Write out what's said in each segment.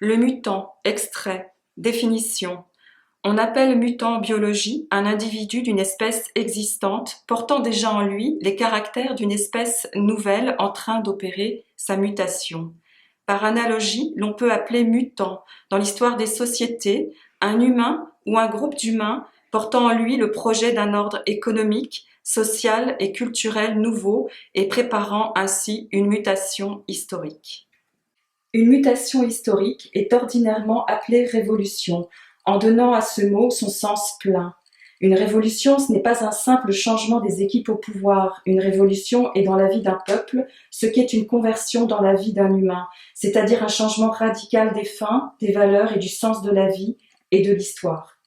Le mutant, extrait, définition. On appelle mutant en biologie un individu d'une espèce existante portant déjà en lui les caractères d'une espèce nouvelle en train d'opérer sa mutation. Par analogie, l'on peut appeler mutant, dans l'histoire des sociétés, un humain ou un groupe d'humains portant en lui le projet d'un ordre économique, social et culturel nouveau et préparant ainsi une mutation historique. Une mutation historique est ordinairement appelée révolution, en donnant à ce mot son sens plein. Une révolution, ce n'est pas un simple changement des équipes au pouvoir. Une révolution est dans la vie d'un peuple ce qu'est une conversion dans la vie d'un humain, c'est-à-dire un changement radical des fins, des valeurs et du sens de la vie et de l'histoire.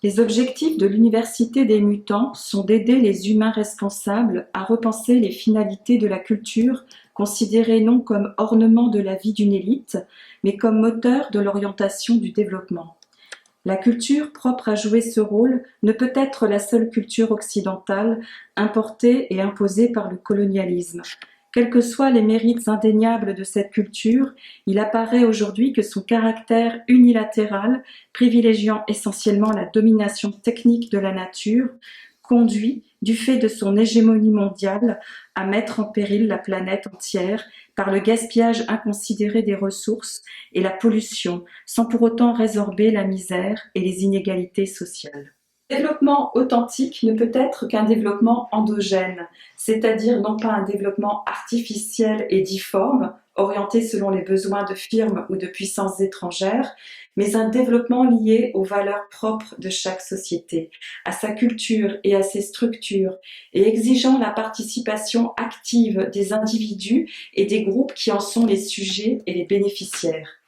Les objectifs de l'Université des mutants sont d'aider les humains responsables à repenser les finalités de la culture, considérée non comme ornement de la vie d'une élite, mais comme moteur de l'orientation du développement. La culture propre à jouer ce rôle ne peut être la seule culture occidentale importée et imposée par le colonialisme. Quels que soient les mérites indéniables de cette culture, il apparaît aujourd'hui que son caractère unilatéral, privilégiant essentiellement la domination technique de la nature, conduit, du fait de son hégémonie mondiale, à mettre en péril la planète entière par le gaspillage inconsidéré des ressources et la pollution, sans pour autant résorber la misère et les inégalités sociales. Le développement authentique ne peut être qu'un développement endogène, c'est-à-dire non pas un développement artificiel et difforme, orienté selon les besoins de firmes ou de puissances étrangères, mais un développement lié aux valeurs propres de chaque société, à sa culture et à ses structures, et exigeant la participation active des individus et des groupes qui en sont les sujets et les bénéficiaires.